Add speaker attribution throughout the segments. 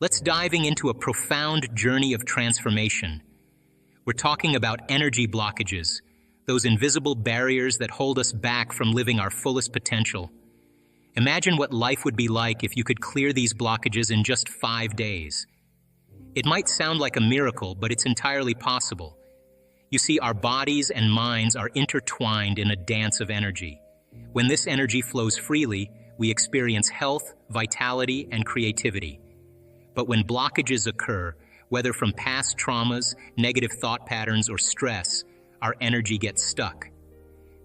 Speaker 1: Let's diving into a profound journey of transformation. We're talking about energy blockages, those invisible barriers that hold us back from living our fullest potential. Imagine what life would be like if you could clear these blockages in just 5 days. It might sound like a miracle, but it's entirely possible. You see, our bodies and minds are intertwined in a dance of energy. When this energy flows freely, we experience health, vitality, and creativity. But when blockages occur, whether from past traumas, negative thought patterns, or stress, our energy gets stuck.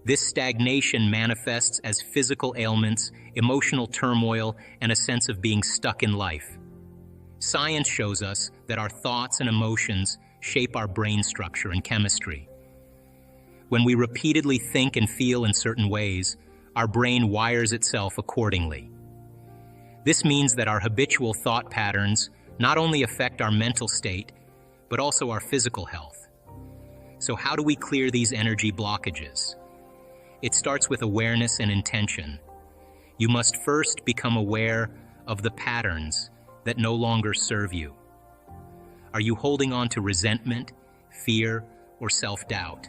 Speaker 1: This stagnation manifests as physical ailments, emotional turmoil, and a sense of being stuck in life. Science shows us that our thoughts and emotions shape our brain structure and chemistry. When we repeatedly think and feel in certain ways, our brain wires itself accordingly. This means that our habitual thought patterns not only affect our mental state, but also our physical health. So how do we clear these energy blockages? It starts with awareness and intention. You must first become aware of the patterns that no longer serve you. Are you holding on to resentment, fear, or self-doubt?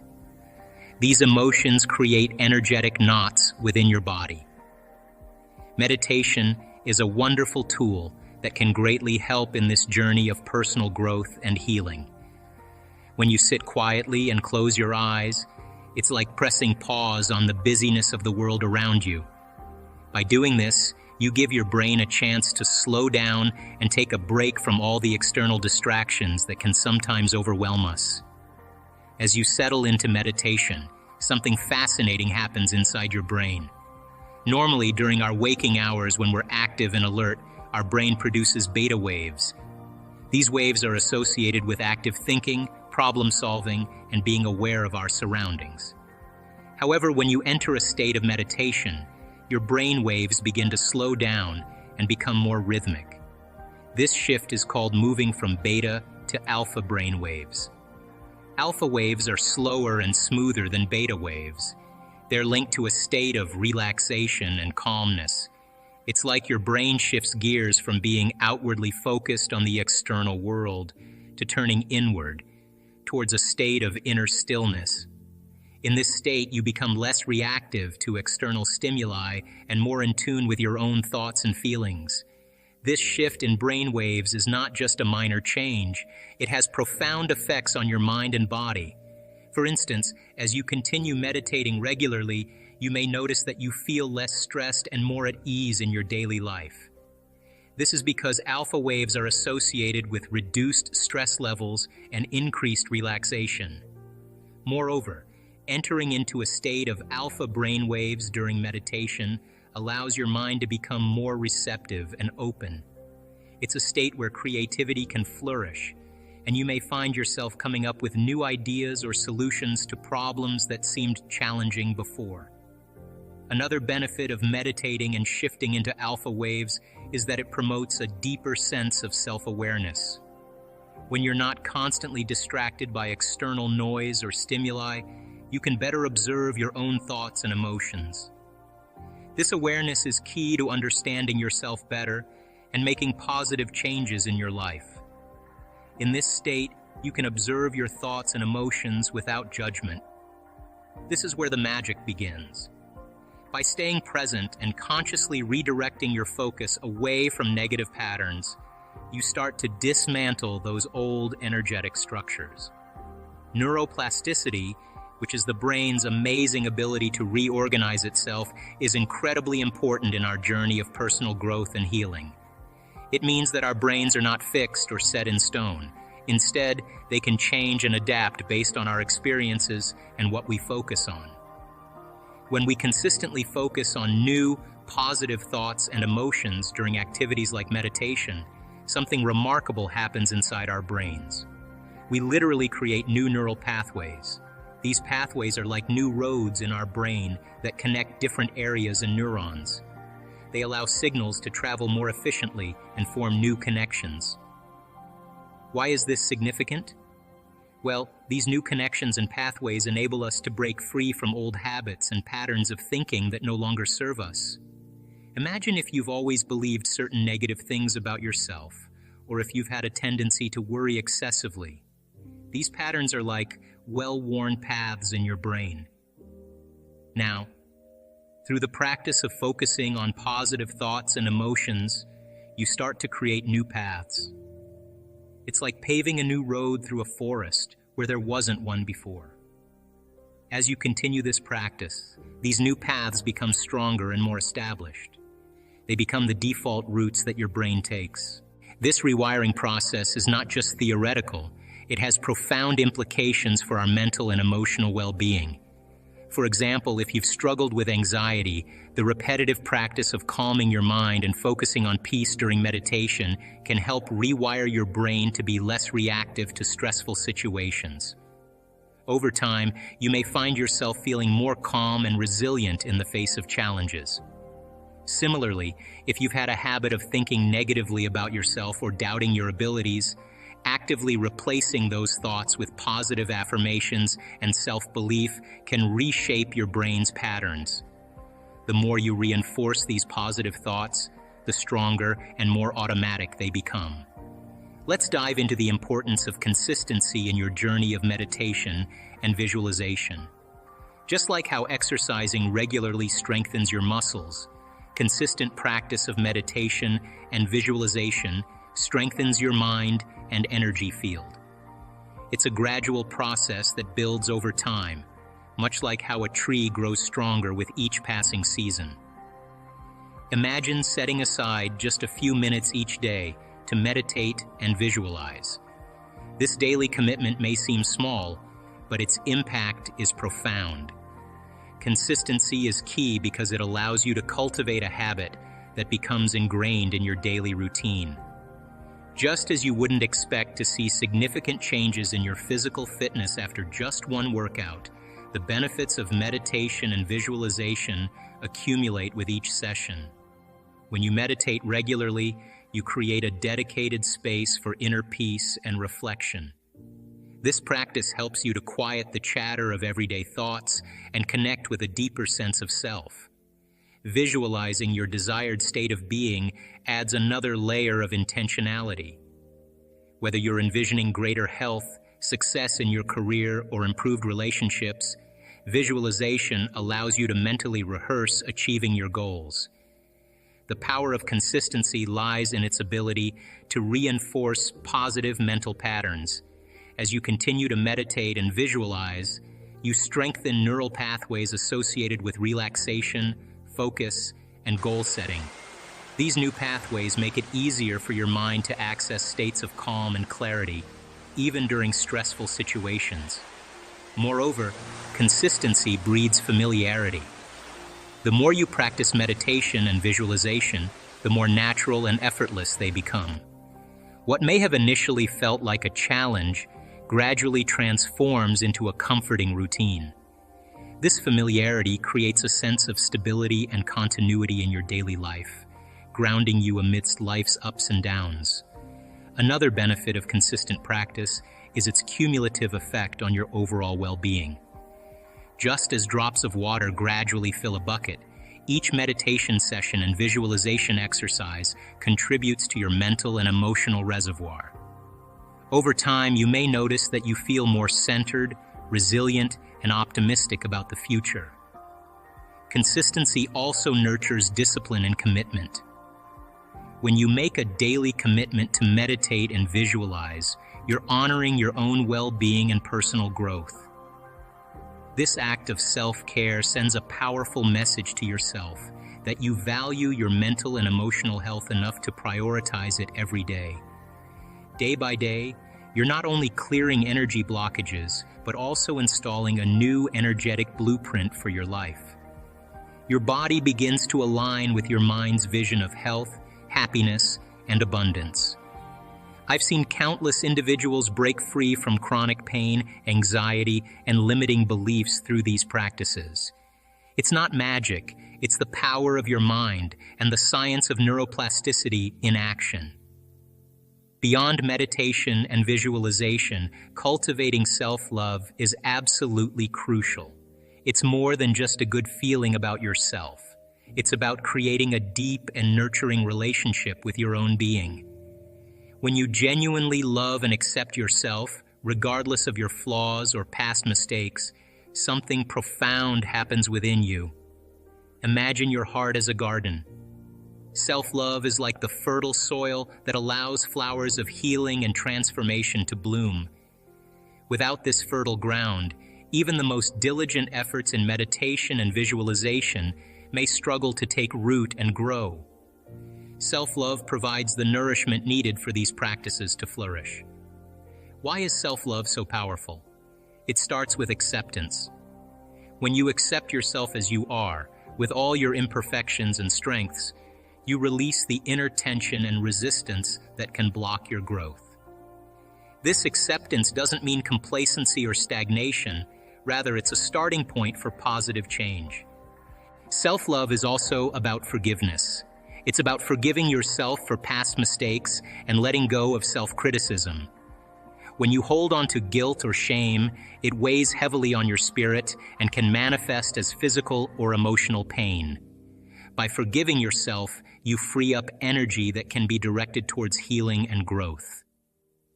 Speaker 1: These emotions create energetic knots within your body. Meditation is a wonderful tool that can greatly help in this journey of personal growth and healing. When you sit quietly and close your eyes, it's like pressing pause on the busyness of the world around you. By doing this, you give your brain a chance to slow down and take a break from all the external distractions that can sometimes overwhelm us. As you settle into meditation, something fascinating happens inside your brain. Normally, during our waking hours when we're active and alert, our brain produces beta waves. These waves are associated with active thinking, problem solving, and being aware of our surroundings. However, when you enter a state of meditation, your brain waves begin to slow down and become more rhythmic. This shift is called moving from beta to alpha brain waves. Alpha waves are slower and smoother than beta waves. They're linked to a state of relaxation and calmness. It's like your brain shifts gears from being outwardly focused on the external world to turning inward, towards a state of inner stillness. In this state, you become less reactive to external stimuli and more in tune with your own thoughts and feelings. This shift in brain waves is not just a minor change, it has profound effects on your mind and body. For instance, as you continue meditating regularly, you may notice that you feel less stressed and more at ease in your daily life. This is because alpha waves are associated with reduced stress levels and increased relaxation. Moreover, entering into a state of alpha brain waves during meditation allows your mind to become more receptive and open. It's a state where creativity can flourish, and you may find yourself coming up with new ideas or solutions to problems that seemed challenging before. Another benefit of meditating and shifting into alpha waves is that it promotes a deeper sense of self-awareness. When you're not constantly distracted by external noise or stimuli, you can better observe your own thoughts and emotions. This awareness is key to understanding yourself better and making positive changes in your life. In this state, you can observe your thoughts and emotions without judgment. This is where the magic begins. By staying present and consciously redirecting your focus away from negative patterns, you start to dismantle those old energetic structures. Neuroplasticity, which is the brain's amazing ability to reorganize itself, is incredibly important in our journey of personal growth and healing. It means that our brains are not fixed or set in stone. Instead, they can change and adapt based on our experiences and what we focus on. When we consistently focus on new, positive thoughts and emotions during activities like meditation, something remarkable happens inside our brains. We literally create new neural pathways. These pathways are like new roads in our brain that connect different areas and neurons. They allow signals to travel more efficiently and form new connections. Why is this significant? Well, these new connections and pathways enable us to break free from old habits and patterns of thinking that no longer serve us. Imagine if you've always believed certain negative things about yourself, or if you've had a tendency to worry excessively. These patterns are like well-worn paths in your brain. Now, through the practice of focusing on positive thoughts and emotions, you start to create new paths. It's like paving a new road through a forest where there wasn't one before. As you continue this practice, these new paths become stronger and more established. They become the default routes that your brain takes. This rewiring process is not just theoretical, it has profound implications for our mental and emotional well-being. For example, if you've struggled with anxiety, the repetitive practice of calming your mind and focusing on peace during meditation can help rewire your brain to be less reactive to stressful situations. Over time, you may find yourself feeling more calm and resilient in the face of challenges. Similarly, if you've had a habit of thinking negatively about yourself or doubting your abilities, actively replacing those thoughts with positive affirmations and self-belief can reshape your brain's patterns. The more you reinforce these positive thoughts, the stronger and more automatic they become. Let's dive into the importance of consistency in your journey of meditation and visualization. Just like how exercising regularly strengthens your muscles, consistent practice of meditation and visualization strengthens your mind and energy field. It's a gradual process that builds over time, much like how a tree grows stronger with each passing season. Imagine setting aside just a few minutes each day to meditate and visualize. This daily commitment may seem small, but its impact is profound. Consistency is key because it allows you to cultivate a habit that becomes ingrained in your daily routine. Just as you wouldn't expect to see significant changes in your physical fitness after just one workout, the benefits of meditation and visualization accumulate with each session. When you meditate regularly, you create a dedicated space for inner peace and reflection. This practice helps you to quiet the chatter of everyday thoughts and connect with a deeper sense of self. Visualizing your desired state of being adds another layer of intentionality. Whether you're envisioning greater health, success in your career, or improved relationships, visualization allows you to mentally rehearse achieving your goals. The power of consistency lies in its ability to reinforce positive mental patterns. As you continue to meditate and visualize, you strengthen neural pathways associated with relaxation, focus, and goal setting. These new pathways make it easier for your mind to access states of calm and clarity, even during stressful situations. Moreover, consistency breeds familiarity. The more you practice meditation and visualization, the more natural and effortless they become. What may have initially felt like a challenge gradually transforms into a comforting routine. This familiarity creates a sense of stability and continuity in your daily life, grounding you amidst life's ups and downs. Another benefit of consistent practice is its cumulative effect on your overall well-being. Just as drops of water gradually fill a bucket, each meditation session and visualization exercise contributes to your mental and emotional reservoir. Over time, you may notice that you feel more centered, resilient, and optimistic about the future. Consistency also nurtures discipline and commitment. When you make a daily commitment to meditate and visualize, you're honoring your own well-being and personal growth. This act of self-care sends a powerful message to yourself that you value your mental and emotional health enough to prioritize it every day. Day by day, you're not only clearing energy blockages, but also installing a new energetic blueprint for your life. Your body begins to align with your mind's vision of health, happiness, and abundance. I've seen countless individuals break free from chronic pain, anxiety, and limiting beliefs through these practices. It's not magic, it's the power of your mind and the science of neuroplasticity in action. Beyond meditation and visualization, cultivating self-love is absolutely crucial. It's more than just a good feeling about yourself. It's about creating a deep and nurturing relationship with your own being. When you genuinely love and accept yourself, regardless of your flaws or past mistakes, something profound happens within you. Imagine your heart as a garden. Self-love is like the fertile soil that allows flowers of healing and transformation to bloom. Without this fertile ground, even the most diligent efforts in meditation and visualization may struggle to take root and grow. Self-love provides the nourishment needed for these practices to flourish. Why is self-love so powerful? It starts with acceptance. When you accept yourself as you are, with all your imperfections and strengths, you release the inner tension and resistance that can block your growth. This acceptance doesn't mean complacency or stagnation, rather it's a starting point for positive change. Self-love is also about forgiveness. It's about forgiving yourself for past mistakes and letting go of self-criticism. When you hold on to guilt or shame, it weighs heavily on your spirit and can manifest as physical or emotional pain. By forgiving yourself, you free up energy that can be directed towards healing and growth.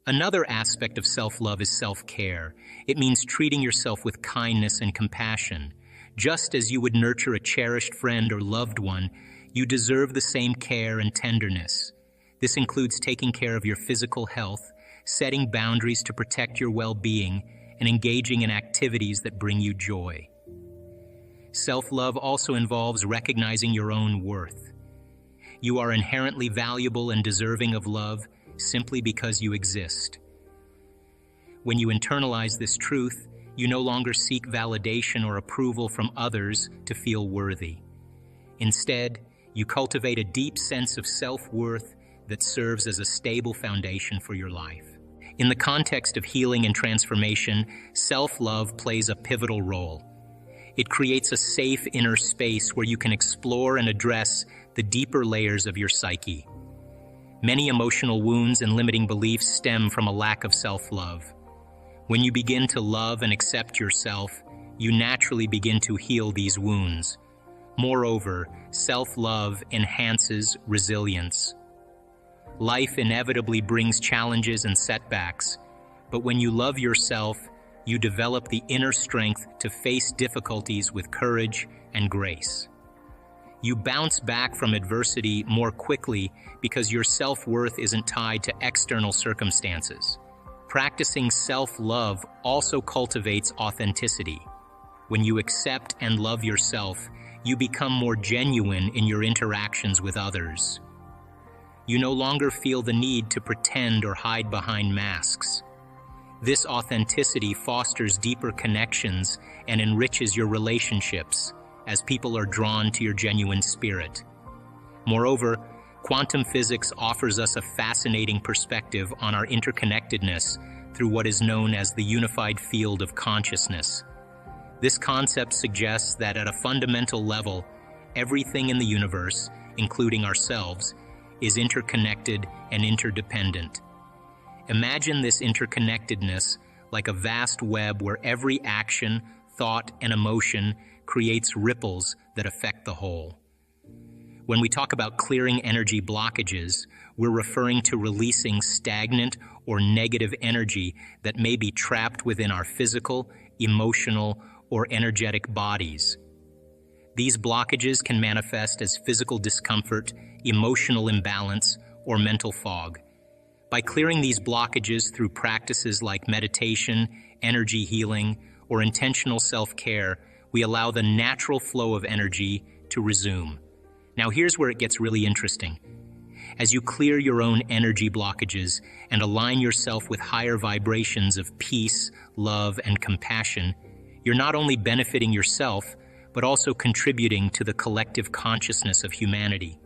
Speaker 1: Another aspect of self-love is self-care. It means treating yourself with kindness and compassion. Just as you would nurture a cherished friend or loved one, you deserve the same care and tenderness. This includes taking care of your physical health, setting boundaries to protect your well-being, and engaging in activities that bring you joy. Self-love also involves recognizing your own worth. You are inherently valuable and deserving of love simply because you exist. When you internalize this truth, you no longer seek validation or approval from others to feel worthy. Instead, you cultivate a deep sense of self-worth that serves as a stable foundation for your life. In the context of healing and transformation, self-love plays a pivotal role. It creates a safe inner space where you can explore and address the deeper layers of your psyche. Many emotional wounds and limiting beliefs stem from a lack of self-love. When you begin to love and accept yourself, you naturally begin to heal these wounds. Moreover, self-love enhances resilience. Life inevitably brings challenges and setbacks, but when you love yourself, you develop the inner strength to face difficulties with courage and grace. You bounce back from adversity more quickly because your self-worth isn't tied to external circumstances. Practicing self-love also cultivates authenticity. When you accept and love yourself, you become more genuine in your interactions with others. You no longer feel the need to pretend or hide behind masks. This authenticity fosters deeper connections and enriches your relationships as people are drawn to your genuine spirit. Moreover, quantum physics offers us a fascinating perspective on our interconnectedness through what is known as the unified field of consciousness. This concept suggests that at a fundamental level, everything in the universe, including ourselves, is interconnected and interdependent. Imagine this interconnectedness like a vast web where every action, thought, and emotion creates ripples that affect the whole. When we talk about clearing energy blockages, we're referring to releasing stagnant or negative energy that may be trapped within our physical, emotional, or energetic bodies. These blockages can manifest as physical discomfort, emotional imbalance, or mental fog. By clearing these blockages through practices like meditation, energy healing, or intentional self-care, we allow the natural flow of energy to resume. Now here's where it gets really interesting. As you clear your own energy blockages and align yourself with higher vibrations of peace, love, and compassion, you're not only benefiting yourself, but also contributing to the collective consciousness of humanity.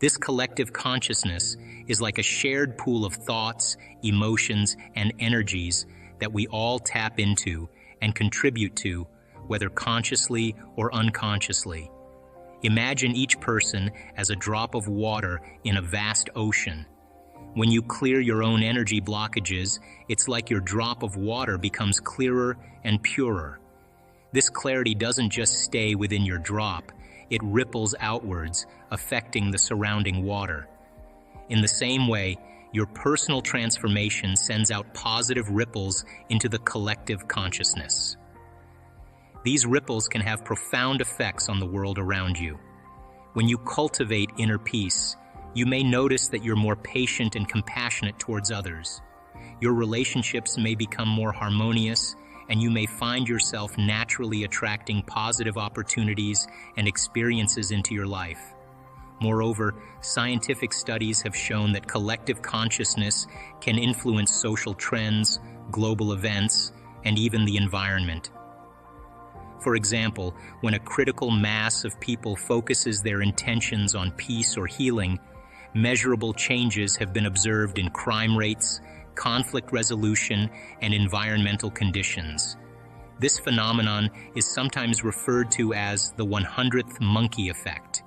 Speaker 1: This collective consciousness is like a shared pool of thoughts, emotions, and energies that we all tap into and contribute to, whether consciously or unconsciously. Imagine each person as a drop of water in a vast ocean. When you clear your own energy blockages, it's like your drop of water becomes clearer and purer. This clarity doesn't just stay within your drop, it ripples outwards, affecting the surrounding water. In the same way, Your personal transformation sends out positive ripples into the collective consciousness. These ripples can have profound effects on the world around you. When you cultivate inner peace, you may notice that you're more patient and compassionate towards others. Your relationships may become more harmonious, and you may find yourself naturally attracting positive opportunities and experiences into your life. Moreover, scientific studies have shown that collective consciousness can influence social trends, global events, and even the environment. For example, when a critical mass of people focuses their intentions on peace or healing, measurable changes have been observed in crime rates, conflict resolution, and environmental conditions. This phenomenon is sometimes referred to as the 100th monkey effect,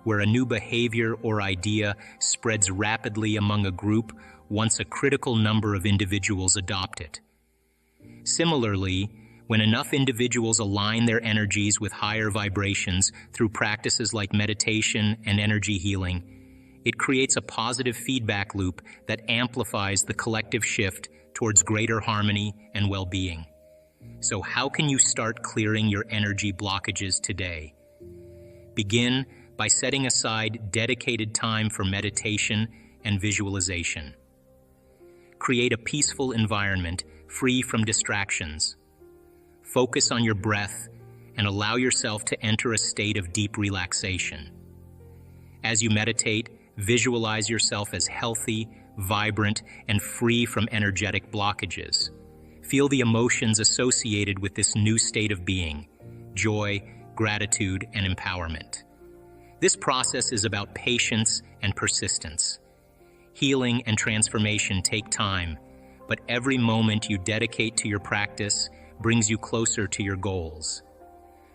Speaker 1: where a new behavior or idea spreads rapidly among a group once a critical number of individuals adopt it. Similarly, when enough individuals align their energies with higher vibrations through practices like meditation and energy healing, it creates a positive feedback loop that amplifies the collective shift towards greater harmony and well-being. So how can you start clearing your energy blockages today? Begin by setting aside dedicated time for meditation and visualization. Create a peaceful environment free from distractions. Focus on your breath and allow yourself to enter a state of deep relaxation. As you meditate, visualize yourself as healthy, vibrant, and free from energetic blockages. Feel the emotions associated with this new state of being: joy, gratitude, and empowerment. This process is about patience and persistence. Healing and transformation take time, but every moment you dedicate to your practice brings you closer to your goals.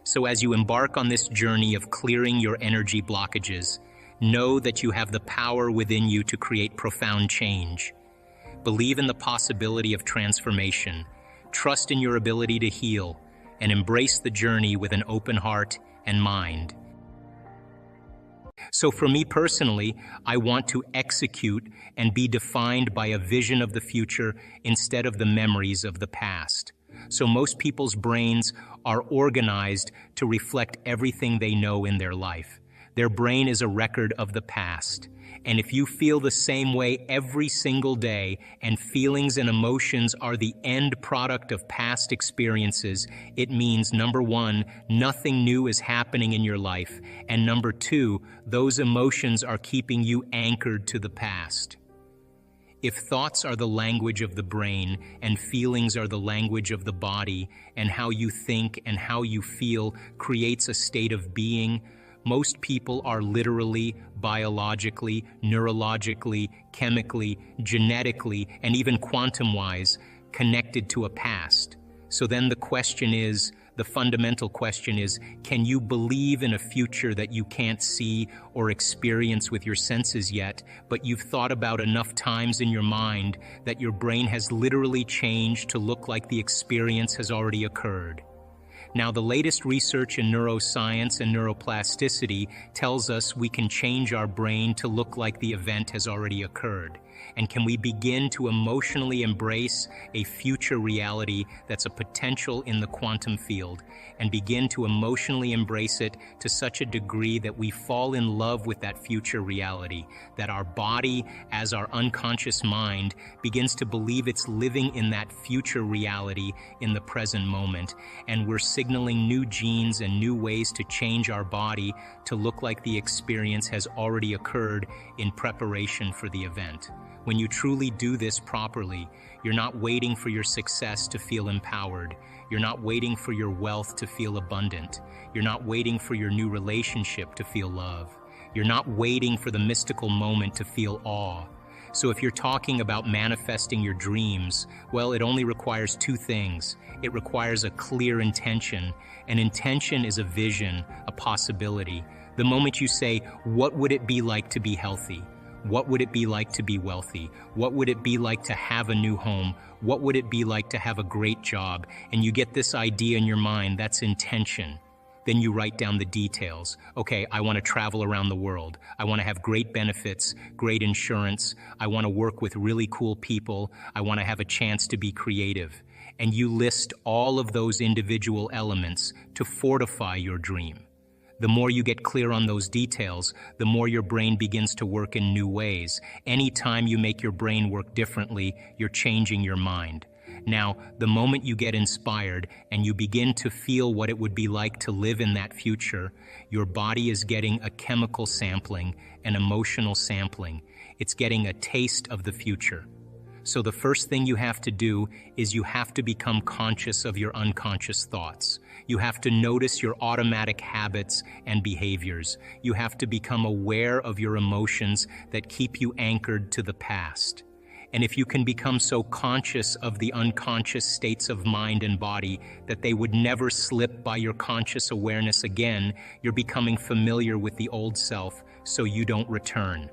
Speaker 1: So as you embark on this journey of clearing your energy blockages, know that you have the power within you to create profound change. Believe in the possibility of transformation, trust in your ability to heal, and embrace the journey with an open heart and mind. So for me personally, I want to execute and be defined by a vision of the future instead of the memories of the past. So most people's brains are organized to reflect everything they know in their life. Their brain is a record of the past. And if you feel the same way every single day, and feelings and emotions are the end product of past experiences, it means, number one, nothing new is happening in your life, and number two, those emotions are keeping you anchored to the past. If thoughts are the language of the brain and feelings are the language of the body, and how you think and how you feel creates a state of being, most people are literally, biologically, neurologically, chemically, genetically, and even quantum-wise connected to a past. So then the fundamental question is, can you believe in a future that you can't see or experience with your senses yet, but you've thought about enough times in your mind that your brain has literally changed to look like the experience has already occurred? Now, the latest research in neuroscience and neuroplasticity tells us we can change our brain to look like the event has already occurred. And can we begin to emotionally embrace a future reality that's a potential in the quantum field, and begin to emotionally embrace it to such a degree that we fall in love with that future reality, that our body, as our unconscious mind, begins to believe it's living in that future reality in the present moment, and we're signaling new genes and new ways to change our body to look like the experience has already occurred in preparation for the event. When you truly do this properly, you're not waiting for your success to feel empowered. You're not waiting for your wealth to feel abundant. You're not waiting for your new relationship to feel love. You're not waiting for the mystical moment to feel awe. So if you're talking about manifesting your dreams, well, it only requires two things. It requires a clear intention. An intention is a vision, a possibility. The moment you say, what would it be like to be healthy? What would it be like to be wealthy? What would it be like to have a new home? What would it be like to have a great job? And you get this idea in your mind, that's intention. Then you write down the details. Okay, I want to travel around the world. I want to have great benefits, great insurance. I want to work with really cool people. I want to have a chance to be creative. And you list all of those individual elements to fortify your dream. The more you get clear on those details, the more your brain begins to work in new ways. Anytime you make your brain work differently, you're changing your mind. Now, the moment you get inspired and you begin to feel what it would be like to live in that future, your body is getting a chemical sampling, an emotional sampling. It's getting a taste of the future. So the first thing you have to do is you have to become conscious of your unconscious thoughts. You have to notice your automatic habits and behaviors. You have to become aware of your emotions that keep you anchored to the past. And if you can become so conscious of the unconscious states of mind and body that they would never slip by your conscious awareness again, you're becoming familiar with the old self so you don't return.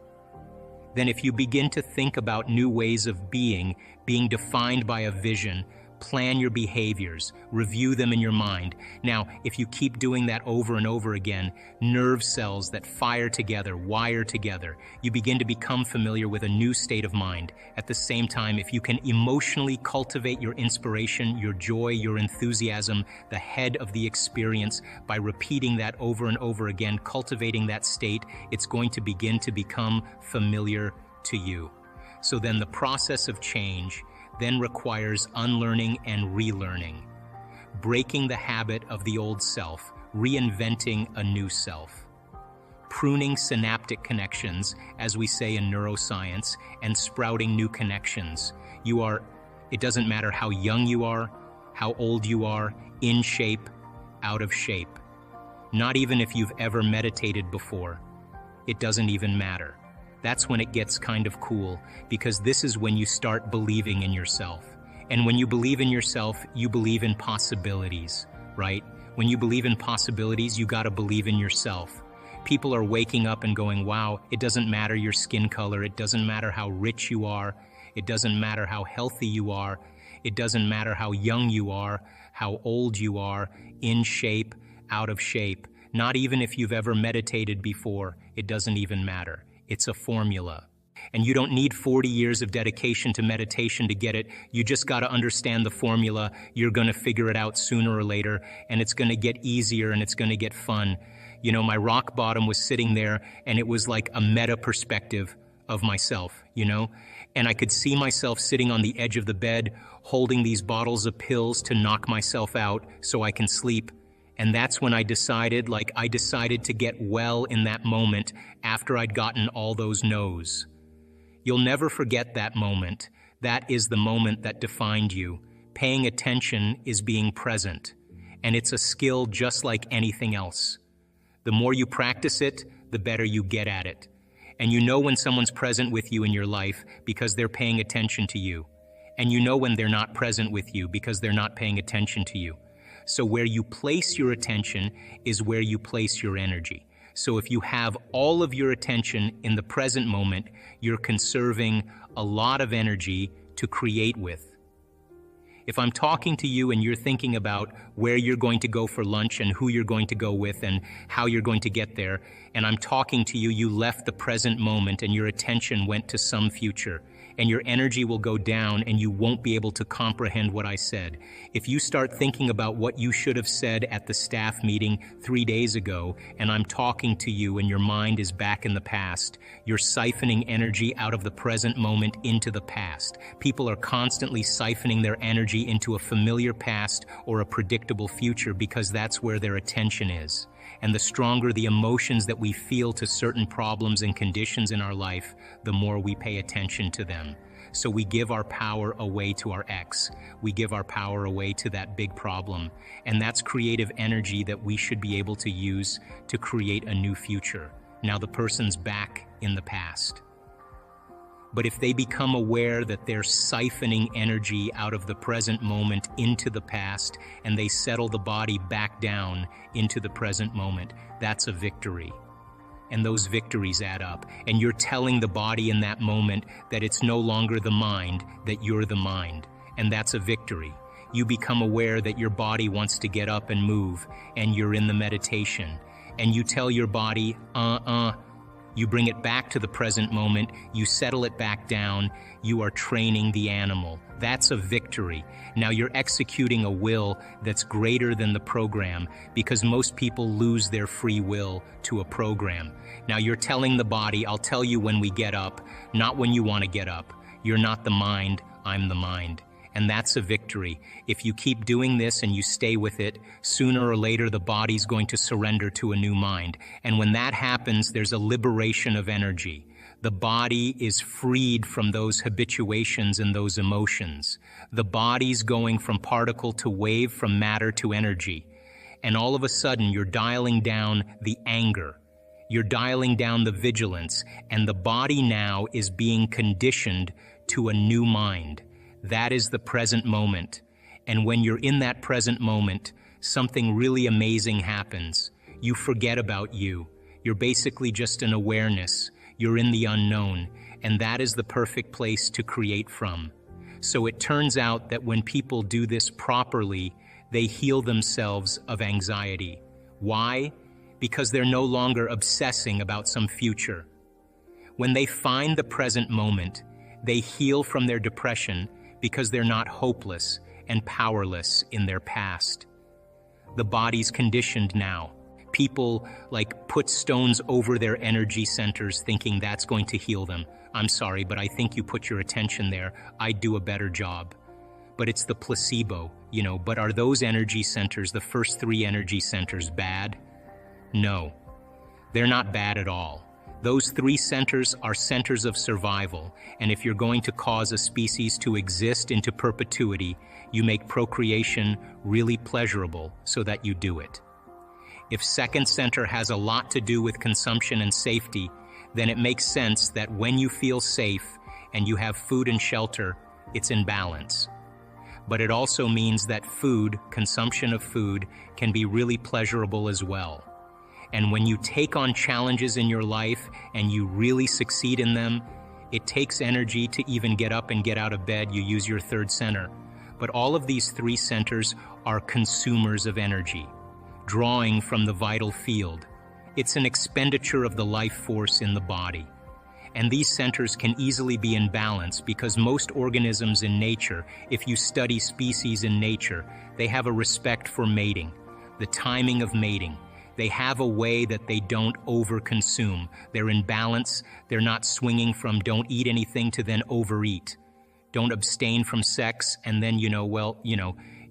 Speaker 1: Then if you begin to think about new ways of being defined by a vision, plan your behaviors, review them in your mind. Now, if you keep doing that over and over again, nerve cells that fire together, wire together, you begin to become familiar with a new state of mind. At the same time, if you can emotionally cultivate your inspiration, your joy, your enthusiasm, the head of the experience, by repeating that over and over again, cultivating that state, it's going to begin to become familiar to you. So then the process of change then requires unlearning and relearning, breaking the habit of the old self, reinventing a new self, pruning synaptic connections, as we say in neuroscience, and sprouting new connections. It doesn't matter how young you are, how old you are, in shape, out of shape. Not even if you've ever meditated before. It doesn't even matter. That's when it gets kind of cool, because this is when you start believing in yourself. And when you believe in yourself, you believe in possibilities, right? When you believe in possibilities, you gotta believe in yourself. People are waking up and going, wow, it doesn't matter your skin color, it doesn't matter how rich you are, it doesn't matter how healthy you are, it doesn't matter how young you are, how old you are, in shape, out of shape. Not even if you've ever meditated before, it doesn't even matter. It's a formula. And you don't need 40 years of dedication to meditation to get it. You just got to understand the formula. You're going to figure it out sooner or later, and it's going to get easier and it's going to get fun. You know, my rock bottom was sitting there, and it was like a meta perspective of myself, you know? And I could see myself sitting on the edge of the bed, holding these bottles of pills to knock myself out so I can sleep. And that's when I decided to get well in that moment after I'd gotten all those no's. You'll never forget that moment. That is the moment that defined you. Paying attention is being present. And it's a skill just like anything else. The more you practice it, the better you get at it. And you know when someone's present with you in your life because they're paying attention to you. And you know when they're not present with you because they're not paying attention to you. So where you place your attention is where you place your energy. So if you have all of your attention in the present moment, you're conserving a lot of energy to create with. If I'm talking to you and you're thinking about where you're going to go for lunch and who you're going to go with and how you're going to get there, and I'm talking to you, you left the present moment and your attention went to some future, and your energy will go down and you won't be able to comprehend what I said. If you start thinking about what you should have said at the staff meeting 3 days ago, and I'm talking to you and your mind is back in the past, you're siphoning energy out of the present moment into the past. People are constantly siphoning their energy into a familiar past or a predictable future because that's where their attention is. And the stronger the emotions that we feel to certain problems and conditions in our life, the more we pay attention to them. So we give our power away to our ex. We give our power away to that big problem. And that's creative energy that we should be able to use to create a new future. Now the person's back in the past. But if they become aware that they're siphoning energy out of the present moment into the past, and they settle the body back down into the present moment, that's a victory. And those victories add up. And you're telling the body in that moment that it's no longer the mind, that you're the mind. And that's a victory. You become aware that your body wants to get up and move, and you're in the meditation. And you tell your body, You bring it back to the present moment, you settle it back down, you are training the animal. That's a victory. Now you're executing a will that's greater than the program, because most people lose their free will to a program. Now you're telling the body, I'll tell you when we get up, not when you want to get up. You're not the mind, I'm the mind. And that's a victory. If you keep doing this and you stay with it, sooner or later the body's going to surrender to a new mind. And when that happens, there's a liberation of energy. The body is freed from those habituations and those emotions. The body's going from particle to wave, from matter to energy. And all of a sudden, you're dialing down the anger. You're dialing down the vigilance. And the body now is being conditioned to a new mind. That is the present moment. And when you're in that present moment, something really amazing happens. You forget about you. You're basically just an awareness. You're in the unknown, and that is the perfect place to create from. So it turns out that when people do this properly, they heal themselves of anxiety. Why? Because they're no longer obsessing about some future. When they find the present moment, they heal from their depression because they're not hopeless and powerless in their past. The body's conditioned now. People put stones over their energy centers thinking that's going to heal them. I'm sorry, but I think you put your attention there. I'd do a better job. But it's the placebo, But are those energy centers, the first 3 energy centers, bad? No, they're not bad at all. Those 3 centers are centers of survival, and if you're going to cause a species to exist into perpetuity, you make procreation really pleasurable so that you do it. If second center has a lot to do with consumption and safety, then it makes sense that when you feel safe and you have food and shelter, it's in balance. But it also means that consumption of food, can be really pleasurable as well. And when you take on challenges in your life and you really succeed in them, it takes energy to even get up and get out of bed. You use your 3rd center. But all of these 3 centers are consumers of energy, drawing from the vital field. It's an expenditure of the life force in the body. And these centers can easily be in balance because most organisms in nature, if you study species in nature, they have a respect for mating, the timing of mating. They have a way that they don't overconsume. They're in balance. They're not swinging from don't eat anything to then overeat. Don't abstain from sex and then,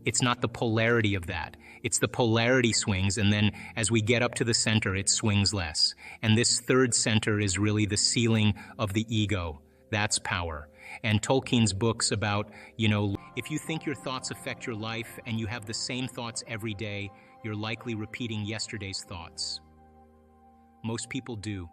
Speaker 1: it's not the polarity of that. It's the polarity swings, and then as we get up to the center, it swings less. And this 3rd center is really the ceiling of the ego. That's power. And Tolkien's books about, if you think your thoughts affect your life and you have the same thoughts every day, you're likely repeating yesterday's thoughts. Most people do.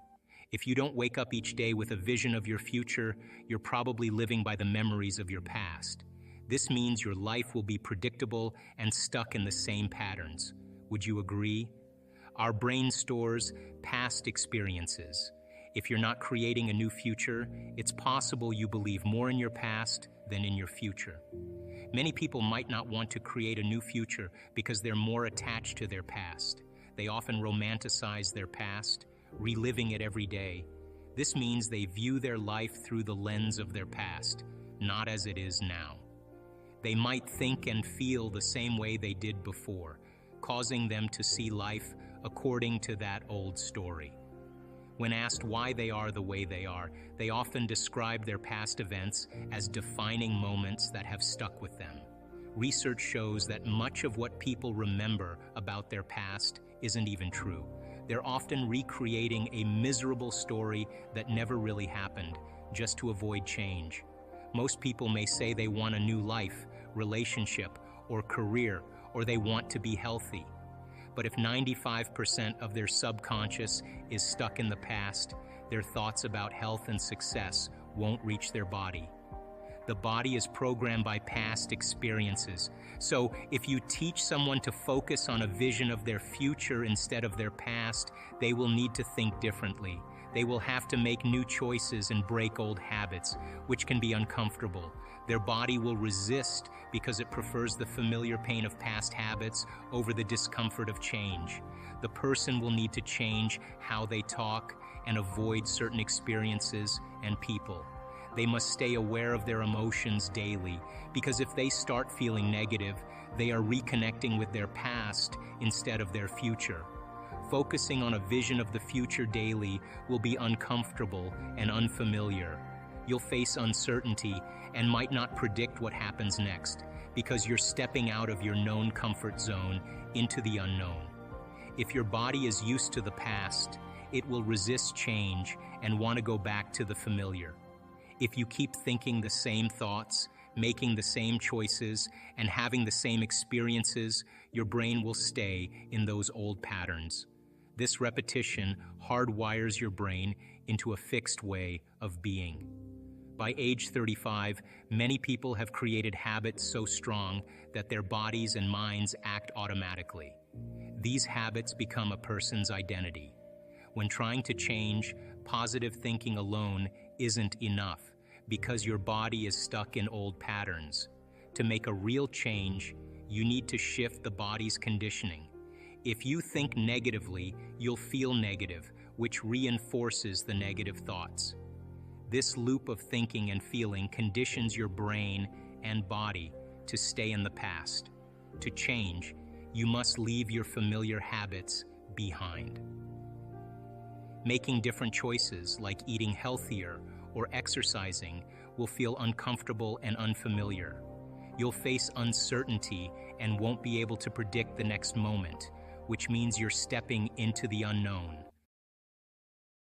Speaker 1: If you don't wake up each day with a vision of your future, you're probably living by the memories of your past. This means your life will be predictable and stuck in the same patterns. Would you agree? Our brain stores past experiences. If you're not creating a new future, it's possible you believe more in your past than in your future. Many people might not want to create a new future because they're more attached to their past. They often romanticize their past, reliving it every day. This means they view their life through the lens of their past, not as it is now. They might think and feel the same way they did before, causing them to see life according to that old story. When asked why they are the way they are, they often describe their past events as defining moments that have stuck with them. Research shows that much of what people remember about their past isn't even true. They're often recreating a miserable story that never really happened, just to avoid change. Most people may say they want a new life, relationship, or career, or they want to be healthy. But if 95% of their subconscious is stuck in the past, their thoughts about health and success won't reach their body. The body is programmed by past experiences. So if you teach someone to focus on a vision of their future instead of their past, they will need to think differently. They will have to make new choices and break old habits, which can be uncomfortable. Their body will resist because it prefers the familiar pain of past habits over the discomfort of change. The person will need to change how they talk and avoid certain experiences and people. They must stay aware of their emotions daily, because if they start feeling negative, they are reconnecting with their past instead of their future. Focusing on a vision of the future daily will be uncomfortable and unfamiliar. You'll face uncertainty and might not predict what happens next, because you're stepping out of your known comfort zone into the unknown. If your body is used to the past, it will resist change and want to go back to the familiar. If you keep thinking the same thoughts, making the same choices, and having the same experiences, your brain will stay in those old patterns. This repetition hardwires your brain into a fixed way of being. By age 35, many people have created habits so strong that their bodies and minds act automatically. These habits become a person's identity. When trying to change, positive thinking alone isn't enough, because your body is stuck in old patterns. To make a real change, you need to shift the body's conditioning. If you think negatively, you'll feel negative, which reinforces the negative thoughts. This loop of thinking and feeling conditions your brain and body to stay in the past. To change, you must leave your familiar habits behind. Making different choices, like eating healthier or exercising, will feel uncomfortable and unfamiliar. You'll face uncertainty and won't be able to predict the next moment, which means you're stepping into the unknown.